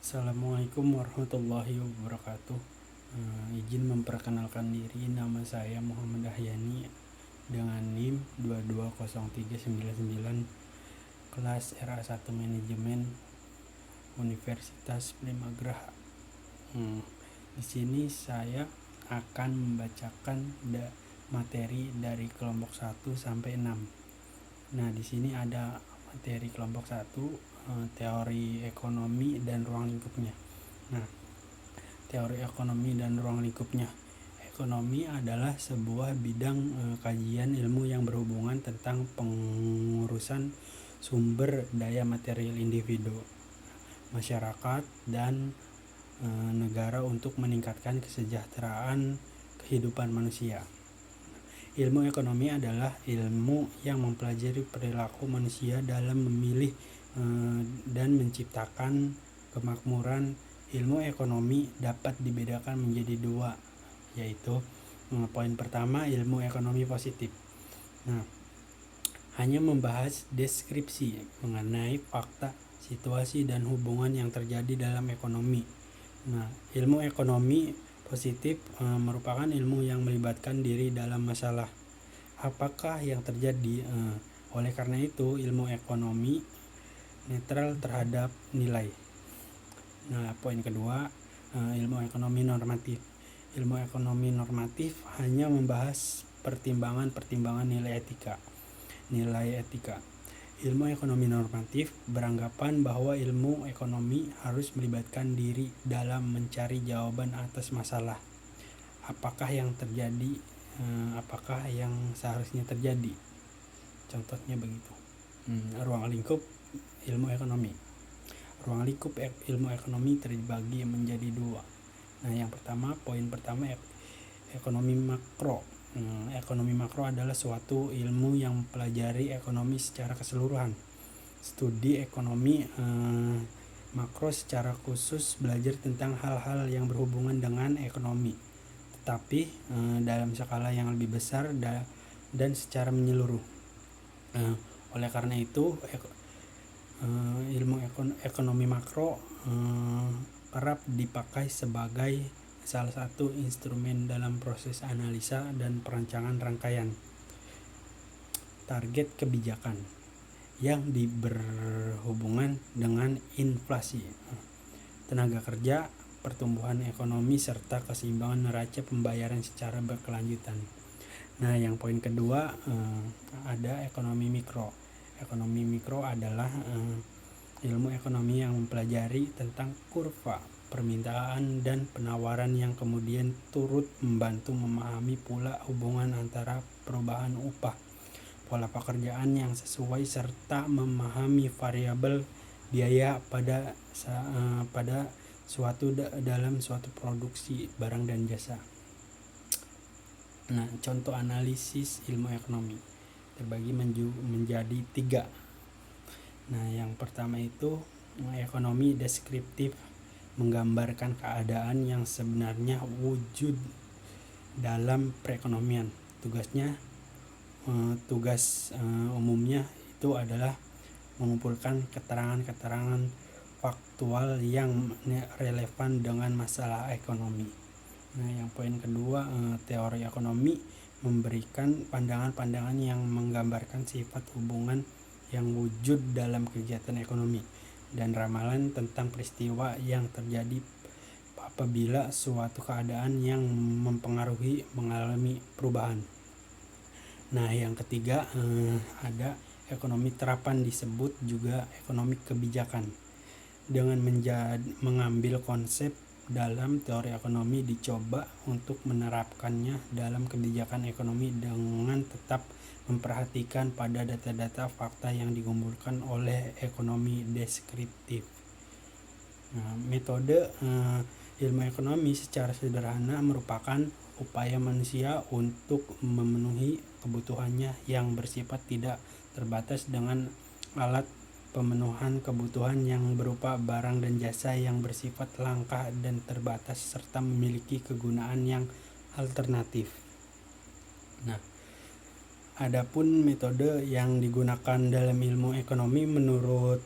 Assalamualaikum warahmatullahi wabarakatuh. Izin memperkenalkan diri, nama saya Muhammad Ahyani dengan NIM 220399, kelas RA1 Manajemen Universitas Primagraha. Di sini saya akan membacakan materi dari kelompok 1 sampai 6. Nah, di sini ada materi kelompok 1, teori ekonomi dan ruang lingkupnya. Nah, teori ekonomi dan ruang lingkupnya. Ekonomi adalah sebuah bidang kajian ilmu yang berhubungan tentang pengurusan sumber daya material individu, masyarakat, dan negara untuk meningkatkan kesejahteraan kehidupan manusia. Ilmu ekonomi adalah ilmu yang mempelajari perilaku manusia dalam memilih dan menciptakan kemakmuran. Ilmu ekonomi dapat dibedakan menjadi dua, yaitu poin pertama, ilmu ekonomi positif. Nah, hanya membahas deskripsi mengenai fakta, situasi, dan hubungan yang terjadi dalam ekonomi. Nah, ilmu ekonomi positif merupakan ilmu yang melibatkan diri dalam masalah apakah yang terjadi. Oleh karena itu, ilmu ekonomi netral terhadap nilai. Nah, poin kedua, ilmu ekonomi normatif. Ilmu ekonomi normatif hanya membahas pertimbangan-pertimbangan nilai etika. Ilmu ekonomi normatif beranggapan bahwa ilmu ekonomi harus melibatkan diri dalam mencari jawaban atas masalah. Apakah yang terjadi, apakah yang seharusnya terjadi. Contohnya begitu. Ruang lingkup ilmu ekonomi. Ruang lingkup ilmu ekonomi terbagi menjadi dua. Nah, yang pertama, poin pertama, ekonomi makro. Ekonomi makro adalah suatu ilmu yang mempelajari ekonomi secara keseluruhan. Studi ekonomi makro secara khusus belajar tentang hal-hal yang berhubungan dengan ekonomi, tetapi dalam skala yang lebih besar dan secara menyeluruh. Oleh karena itu, ilmu ekonomi makro kerap dipakai sebagai salah satu instrumen dalam proses analisa dan perancangan rangkaian target kebijakan yang berhubungan dengan inflasi, tenaga kerja, pertumbuhan ekonomi, serta keseimbangan neraca pembayaran secara berkelanjutan. Nah, yang poin kedua, ada ekonomi mikro. Ekonomi mikro adalah ilmu ekonomi yang mempelajari tentang kurva permintaan dan penawaran yang kemudian turut membantu memahami pula hubungan antara perubahan upah, pola pekerjaan yang sesuai, serta memahami variabel biaya pada dalam suatu produksi barang dan jasa. Nah, contoh analisis ilmu ekonomi terbagi menjadi 3. Nah, yang pertama itu ekonomi deskriptif, menggambarkan keadaan yang sebenarnya wujud dalam perekonomian. Tugas umumnya itu adalah mengumpulkan keterangan-keterangan faktual yang relevan dengan masalah ekonomi. Nah, yang poin kedua, teori ekonomi memberikan pandangan-pandangan yang menggambarkan sifat hubungan yang wujud dalam kegiatan ekonomi dan ramalan tentang peristiwa yang terjadi apabila suatu keadaan yang mempengaruhi mengalami perubahan. Nah, yang ketiga, ada ekonomi terapan, disebut juga ekonomi kebijakan. Dengan mengambil konsep dalam teori ekonomi, dicoba untuk menerapkannya dalam kebijakan ekonomi dengan tetap memperhatikan pada data-data fakta yang dikumpulkan oleh ekonomi deskriptif. Nah, metode ilmu ekonomi secara sederhana merupakan upaya manusia untuk memenuhi kebutuhannya yang bersifat tidak terbatas dengan alat pemenuhan kebutuhan yang berupa barang dan jasa yang bersifat langka dan terbatas serta memiliki kegunaan yang alternatif. Nah, adapun metode yang digunakan dalam ilmu ekonomi menurut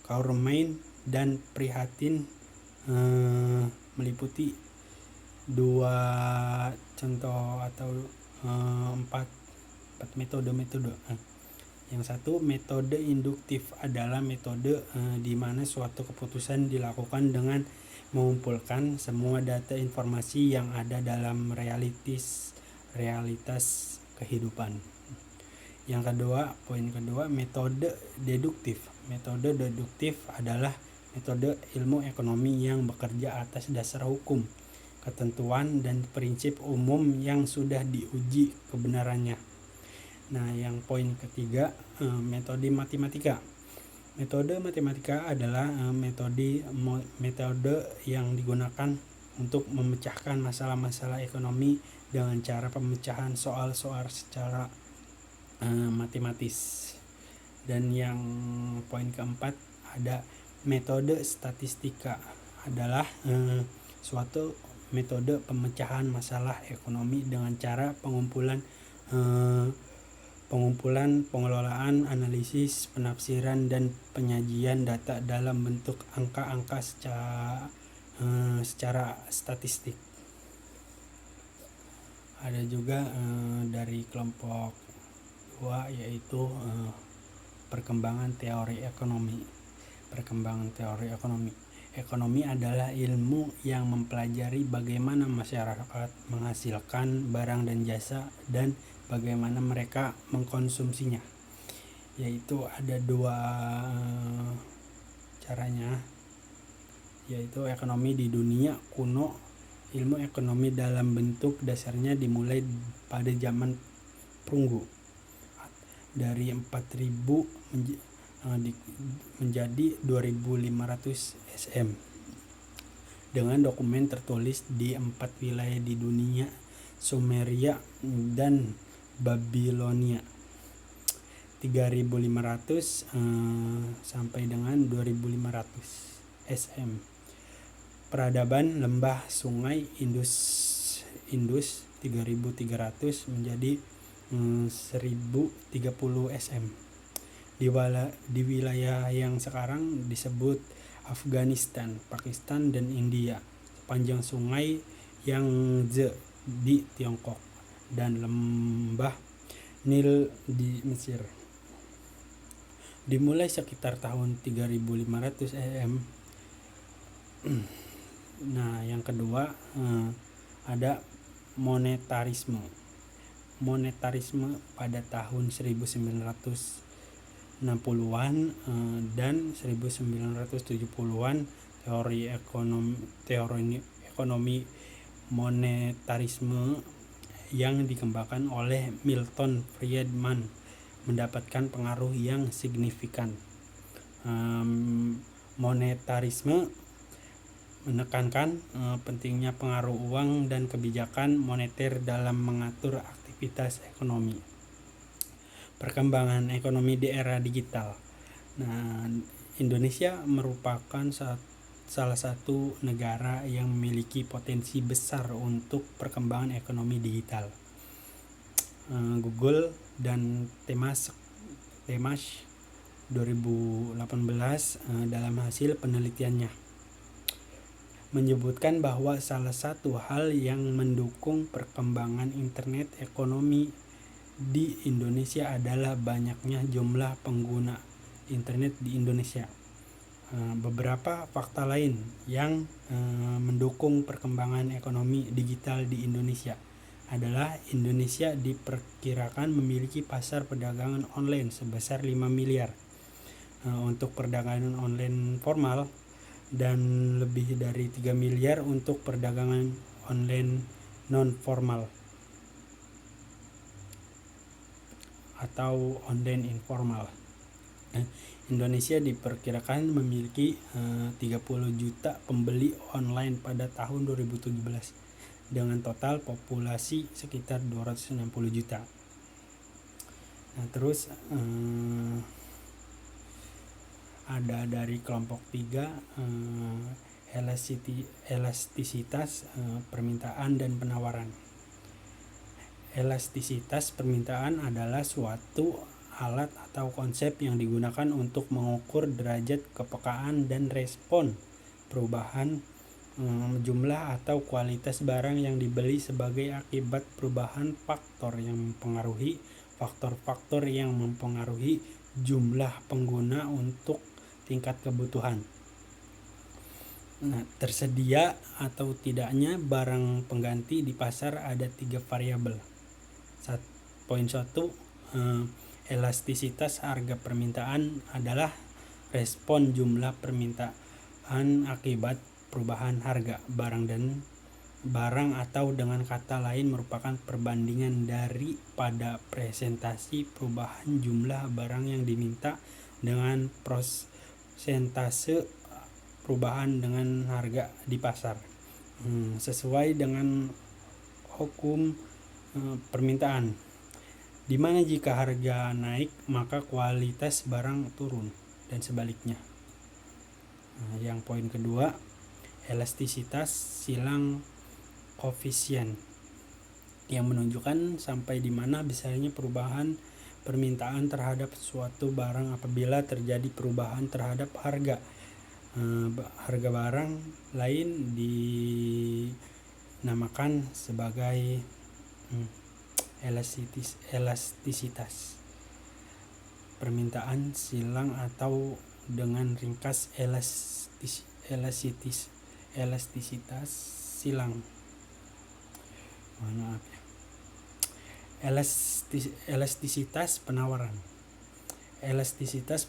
Kaurmain dan prihatin meliputi dua contoh atau empat metode. Yang satu, metode induktif adalah metode di mana suatu keputusan dilakukan dengan mengumpulkan semua data informasi yang ada dalam realitas kehidupan. Yang kedua, poin kedua, metode deduktif. Metode deduktif adalah metode ilmu ekonomi yang bekerja atas dasar hukum, ketentuan, dan prinsip umum yang sudah diuji kebenarannya. Nah, yang poin ketiga, metode matematika. Metode matematika adalah metode yang digunakan untuk memecahkan masalah-masalah ekonomi dengan cara pemecahan soal-soal secara matematis. Dan yang poin keempat, ada metode statistika, adalah suatu metode pemecahan masalah ekonomi dengan cara pengumpulan, pengelolaan, analisis, penafsiran, dan penyajian data dalam bentuk angka-angka secara statistik. Ada juga dari kelompok 2, yaitu perkembangan teori ekonomi. Ekonomi adalah ilmu yang mempelajari bagaimana masyarakat menghasilkan barang dan jasa dan bagaimana mereka mengkonsumsinya. Yaitu ada dua caranya, yaitu ekonomi di dunia kuno. Ilmu ekonomi dalam bentuk dasarnya dimulai pada zaman perunggu dari 4000 menjadi 2500 SM dengan dokumen tertulis di 4 wilayah di dunia, Sumeria dan Babilonia. 3500 sampai dengan 2500 SM. Peradaban lembah sungai Indus 3300 menjadi 1030 SM. Di wilayah yang sekarang disebut Afghanistan, Pakistan, dan India, sepanjang sungai Yangtze di Tiongkok, dan lembah Nil di Mesir. Dimulai sekitar tahun 3500 AM. Nah, yang kedua ada monetarisme. Monetarisme pada tahun 1960-an dan 1970-an, teori ekonomi monetarisme yang dikembangkan oleh Milton Friedman mendapatkan pengaruh yang signifikan. Monetarisme menekankan pentingnya pengaruh uang dan kebijakan moneter dalam mengatur aktivitas ekonomi. Perkembangan ekonomi di era digital. Nah, Indonesia merupakan salah satu negara yang memiliki potensi besar untuk perkembangan ekonomi digital. Google dan Temasek 2018 dalam hasil penelitiannya menyebutkan bahwa salah satu hal yang mendukung perkembangan internet ekonomi di Indonesia adalah banyaknya jumlah pengguna internet di Indonesia. Beberapa fakta lain yang mendukung perkembangan ekonomi digital di Indonesia adalah Indonesia diperkirakan memiliki pasar perdagangan online sebesar 5 miliar untuk perdagangan online formal dan lebih dari 3 miliar untuk perdagangan online non formal atau online informal. Indonesia diperkirakan memiliki 30 juta pembeli online pada tahun 2017 dengan total populasi sekitar 260 juta. Nah, terus ada dari kelompok 3 elastisitas permintaan dan penawaran. Elastisitas permintaan adalah suatu alat atau konsep yang digunakan untuk mengukur derajat kepekaan dan respon perubahan jumlah atau kualitas barang yang dibeli sebagai akibat perubahan faktor-faktor yang mempengaruhi jumlah pengguna untuk tingkat kebutuhan. Nah, tersedia atau tidaknya barang pengganti di pasar ada 3 variabel. Poin 1, elastisitas harga permintaan adalah respon jumlah permintaan akibat perubahan harga barang atau dengan kata lain merupakan perbandingan daripada presentasi perubahan jumlah barang yang diminta dengan persentase perubahan dengan harga di pasar. Sesuai dengan hukum permintaan, di mana jika harga naik maka kualitas barang turun dan sebaliknya. Yang poin kedua, elastisitas silang koefisien yang menunjukkan sampai di mana besarnya perubahan permintaan terhadap suatu barang apabila terjadi perubahan terhadap harga barang lain dinamakan sebagai elastisitas permintaan silang atau dengan ringkas elastisitas silang. Elastisitas penawaran. Elastisitas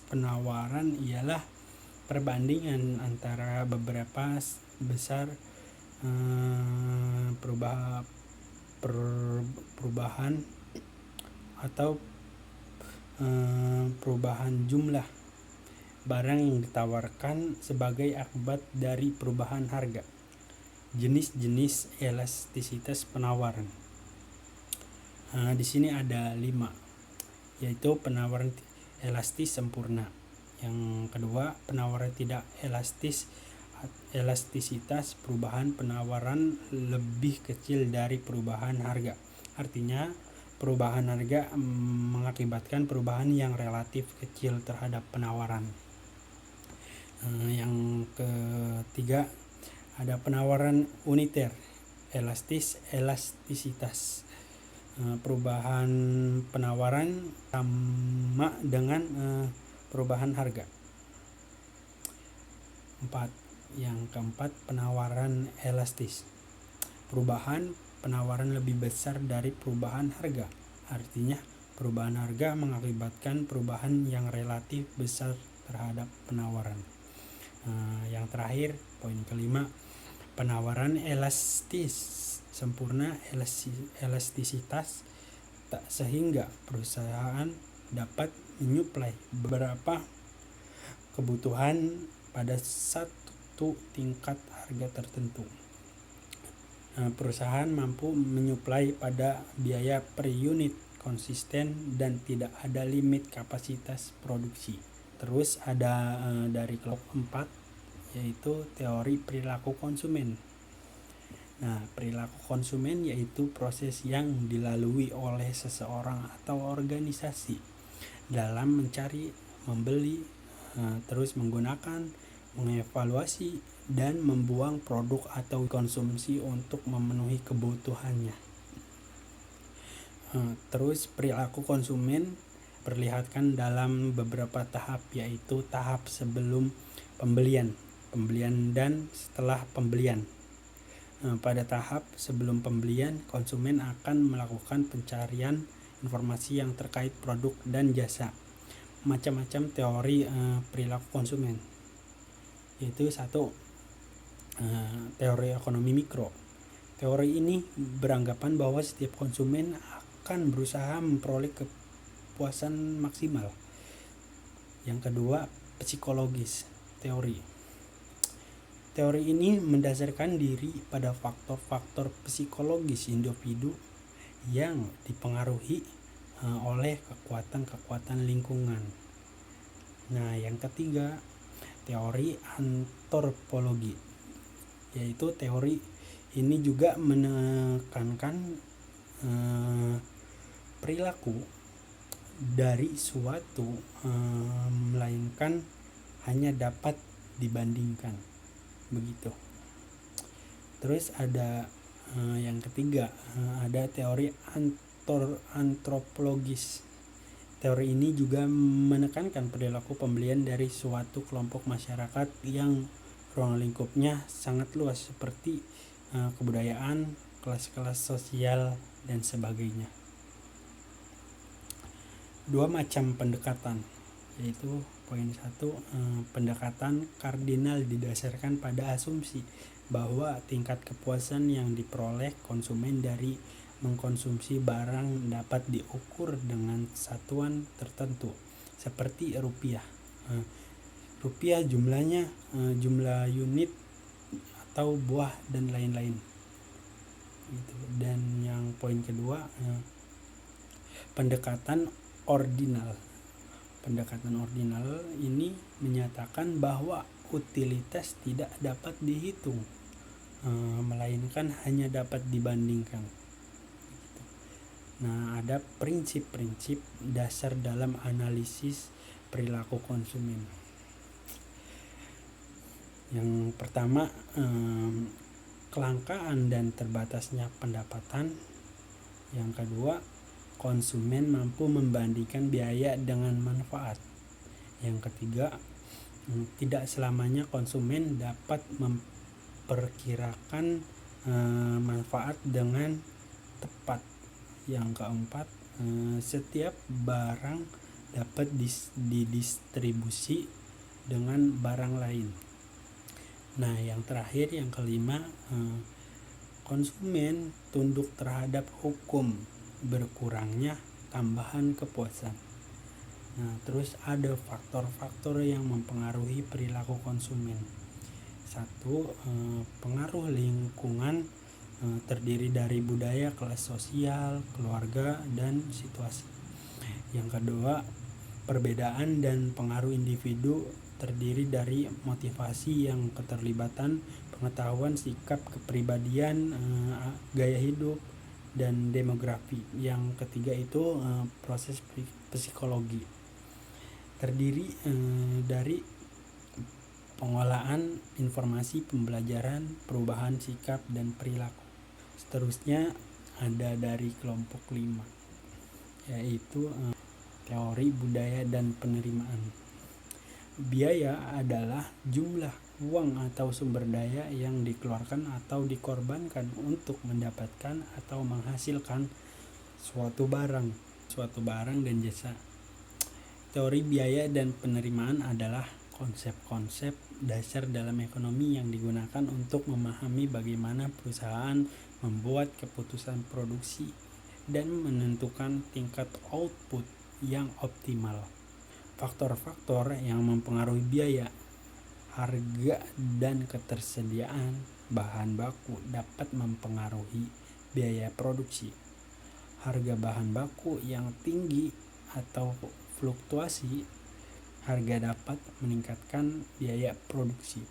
penawaran ialah perbandingan antara beberapa besar perubahan atau perubahan jumlah barang yang ditawarkan sebagai akibat dari perubahan harga. Jenis-jenis elastisitas penawaran. Di sini ada 5, yaitu penawaran elastis sempurna. Yang kedua, penawaran tidak elastis. Elastisitas perubahan penawaran lebih kecil dari perubahan harga. Artinya perubahan harga mengakibatkan perubahan yang relatif kecil terhadap penawaran. Yang ketiga, ada penawaran uniter, elastisitas perubahan penawaran sama dengan perubahan harga. Yang keempat, penawaran elastis, perubahan penawaran lebih besar dari perubahan harga. Artinya perubahan harga mengakibatkan perubahan yang relatif besar terhadap penawaran. Yang terakhir, poin kelima, penawaran elastis sempurna, elastisitas tak sehingga perusahaan dapat menyuplai beberapa kebutuhan pada satu tingkat harga tertentu. Perusahaan mampu menyuplai pada biaya per unit konsisten dan tidak ada limit kapasitas produksi. Terus ada dari kelompok 4, yaitu teori perilaku konsumen. Nah, perilaku konsumen yaitu proses yang dilalui oleh seseorang atau organisasi dalam mencari, membeli, terus menggunakan, mengevaluasi, dan membuang produk atau konsumsi untuk memenuhi kebutuhannya. Terus perilaku konsumen perlihatkan dalam beberapa tahap, yaitu tahap sebelum pembelian dan setelah pembelian. Pada tahap sebelum pembelian, konsumen akan melakukan pencarian informasi yang terkait produk dan jasa. Macam-macam teori perilaku konsumen, yaitu 1, teori ekonomi mikro. Teori ini beranggapan bahwa setiap konsumen akan berusaha memperoleh kepuasan maksimal. Yang kedua, psikologis teori. Teori ini mendasarkan diri pada faktor-faktor psikologis individu yang dipengaruhi oleh kekuatan-kekuatan lingkungan. Nah, yang ketiga, teori antropologi, yaitu teori ini juga menekankan perilaku dari suatu, melainkan hanya dapat dibandingkan, begitu. Terus ada yang ketiga, ada teori antropologis. Teori ini juga menekankan perilaku pembelian dari suatu kelompok masyarakat yang ruang lingkupnya sangat luas, seperti kebudayaan, kelas-kelas sosial, dan sebagainya. Dua macam pendekatan, yaitu poin 1, pendekatan kardinal didasarkan pada asumsi bahwa tingkat kepuasan yang diperoleh konsumen dari mengkonsumsi barang dapat diukur dengan satuan tertentu, seperti rupiah. Rupiah jumlahnya, jumlah unit atau buah dan lain-lain. Dan yang poin kedua, pendekatan ordinal. Pendekatan ordinal ini menyatakan bahwa utilitas tidak dapat dihitung, melainkan hanya dapat dibandingkan. Nah, ada prinsip-prinsip dasar dalam analisis perilaku konsumen. Yang pertama, kelangkaan dan terbatasnya pendapatan. Yang kedua, konsumen mampu membandingkan biaya dengan manfaat. Yang ketiga, tidak selamanya konsumen dapat memperkirakan manfaat dengan tepat. Yang keempat, setiap barang dapat didistribusi dengan barang lain. Nah, yang terakhir, yang kelima, konsumen tunduk terhadap hukum berkurangnya tambahan kepuasan. Nah, terus ada faktor-faktor yang mempengaruhi perilaku konsumen. 1, pengaruh lingkungan, terdiri dari budaya, kelas sosial, keluarga, dan situasi. Yang kedua, perbedaan dan pengaruh individu, terdiri dari motivasi yang keterlibatan, pengetahuan, sikap, kepribadian, gaya hidup, dan demografi. Yang ketiga itu proses psikologi, terdiri dari pengolahan informasi, pembelajaran, perubahan sikap, dan perilaku. Seterusnya ada dari kelompok 5, yaitu teori budaya dan penerimaan. Biaya adalah jumlah uang atau sumber daya yang dikeluarkan atau dikorbankan untuk mendapatkan atau menghasilkan suatu barang dan jasa. Teori biaya dan penerimaan adalah konsep-konsep dasar dalam ekonomi yang digunakan untuk memahami bagaimana perusahaan membuat keputusan produksi dan menentukan tingkat output yang optimal. Faktor-faktor yang mempengaruhi biaya, harga, dan ketersediaan bahan baku dapat mempengaruhi biaya produksi. Harga bahan baku yang tinggi atau fluktuasi harga dapat meningkatkan biaya produksi.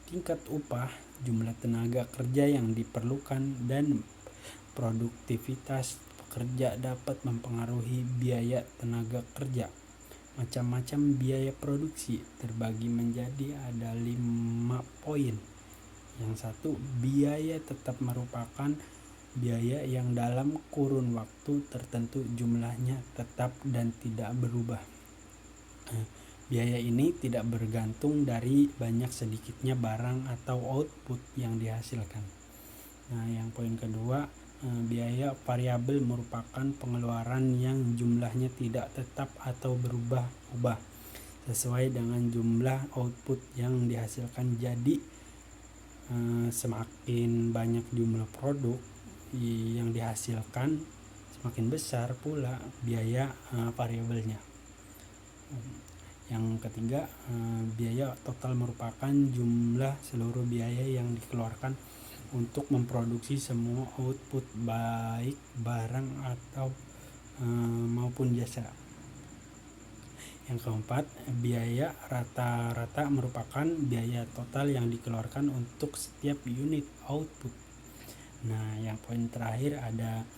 Tingkat upah, jumlah tenaga kerja yang diperlukan, dan produktivitas pekerja dapat mempengaruhi biaya tenaga kerja. Macam-macam biaya produksi terbagi menjadi ada 5 poin. Yang 1, biaya tetap merupakan biaya yang dalam kurun waktu tertentu jumlahnya tetap dan tidak berubah. Biaya ini tidak bergantung dari banyak sedikitnya barang atau output yang dihasilkan. Nah, yang poin kedua, biaya variabel merupakan pengeluaran yang jumlahnya tidak tetap atau berubah-ubah sesuai dengan jumlah output yang dihasilkan. Jadi semakin banyak jumlah produk yang dihasilkan, semakin besar pula biaya variabelnya. Yang ketiga, biaya total merupakan jumlah seluruh biaya yang dikeluarkan untuk memproduksi semua output, baik barang atau maupun jasa. Yang keempat, biaya rata-rata merupakan biaya total yang dikeluarkan untuk setiap unit output. Nah, yang poin terakhir ada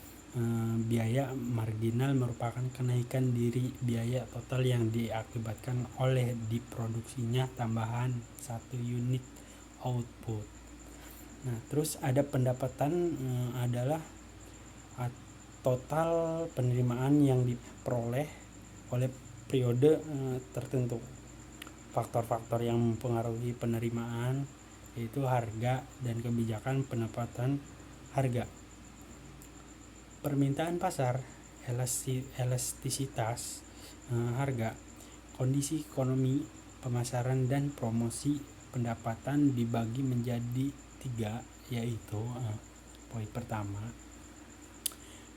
biaya marginal merupakan kenaikan dari biaya total yang diakibatkan oleh diproduksinya tambahan satu unit output. Nah, terus ada pendapatan adalah total penerimaan yang diperoleh oleh periode tertentu. Faktor-faktor yang mempengaruhi penerimaan yaitu harga dan kebijakan penetapan harga. Permintaan pasar, elastisitas harga, kondisi ekonomi, pemasaran dan promosi pendapatan dibagi menjadi 3, yaitu poin pertama,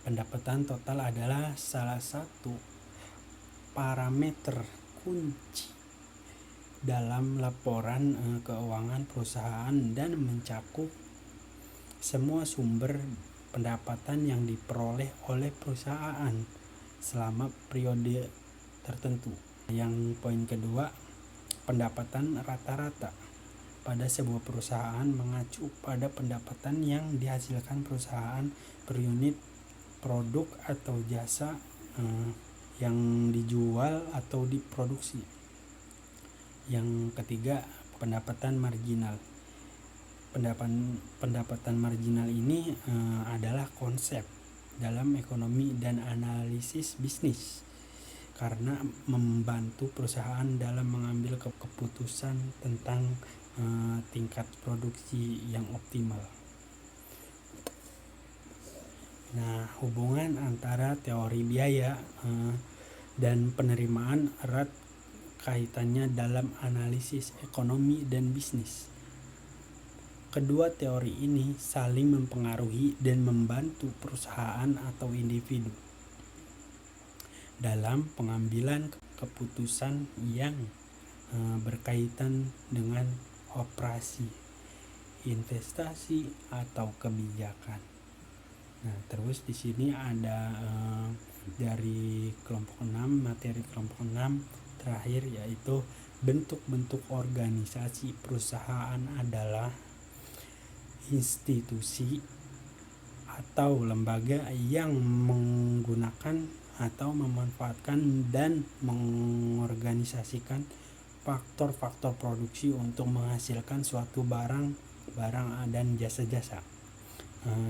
pendapatan total adalah salah satu parameter kunci dalam laporan keuangan perusahaan dan mencakup semua sumber pendapatan yang diperoleh oleh perusahaan selama periode tertentu. Yang poin kedua, pendapatan rata-rata pada sebuah perusahaan mengacu pada pendapatan yang dihasilkan perusahaan per unit produk atau jasa yang dijual atau diproduksi. Yang ketiga, pendapatan marginal. Pendapatan marginal ini adalah konsep dalam ekonomi dan analisis bisnis karena membantu perusahaan dalam mengambil keputusan tentang tingkat produksi yang optimal. Nah, hubungan antara teori biaya dan penerimaan erat kaitannya dalam analisis ekonomi dan bisnis. Kedua teori ini saling mempengaruhi dan membantu perusahaan atau individu dalam pengambilan keputusan yang berkaitan dengan operasi, investasi atau kebijakan. Nah, terus di sini ada dari kelompok 6, materi kelompok 6 terakhir, yaitu bentuk-bentuk organisasi perusahaan adalah institusi atau lembaga yang menggunakan atau memanfaatkan dan mengorganisasikan faktor-faktor produksi untuk menghasilkan suatu barang dan jasa-jasa.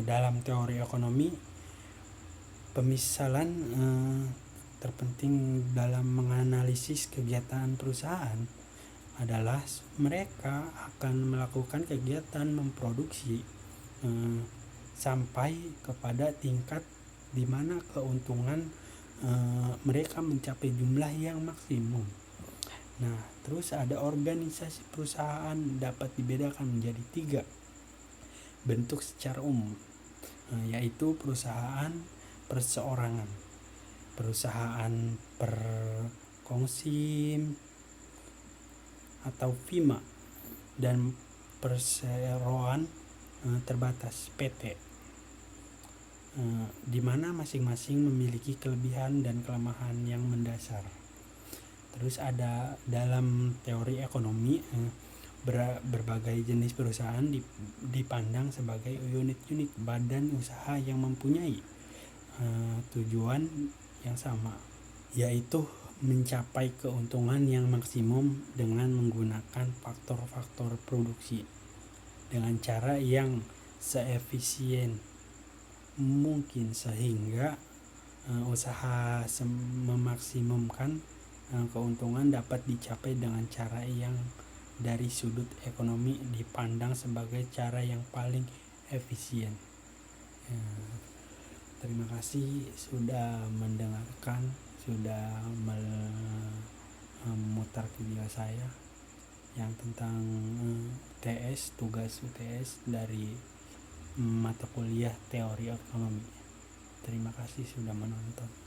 Dalam teori ekonomi, pemisalan terpenting dalam menganalisis kegiatan perusahaan adalah mereka akan melakukan kegiatan memproduksi sampai kepada tingkat di mana keuntungan mereka mencapai jumlah yang maksimum. Nah, terus ada organisasi perusahaan dapat dibedakan menjadi 3 bentuk secara umum, yaitu perusahaan perseorangan, perusahaan perkongsi atau FIMA, dan perseroan terbatas PT, di mana masing-masing memiliki kelebihan dan kelemahan yang mendasar. Terus ada dalam teori ekonomi, berbagai jenis perusahaan dipandang sebagai unit-unit badan usaha yang mempunyai tujuan yang sama, yaitu mencapai keuntungan yang maksimum dengan menggunakan faktor-faktor produksi dengan cara yang seefisien mungkin sehingga usaha memaksimumkan keuntungan dapat dicapai dengan cara yang dari sudut ekonomi dipandang sebagai cara yang paling efisien. Terima kasih sudah mendengarkan, sudah memutar video saya yang tentang tugas UTS dari mata kuliah teori ekonomi. Terima kasih sudah menonton.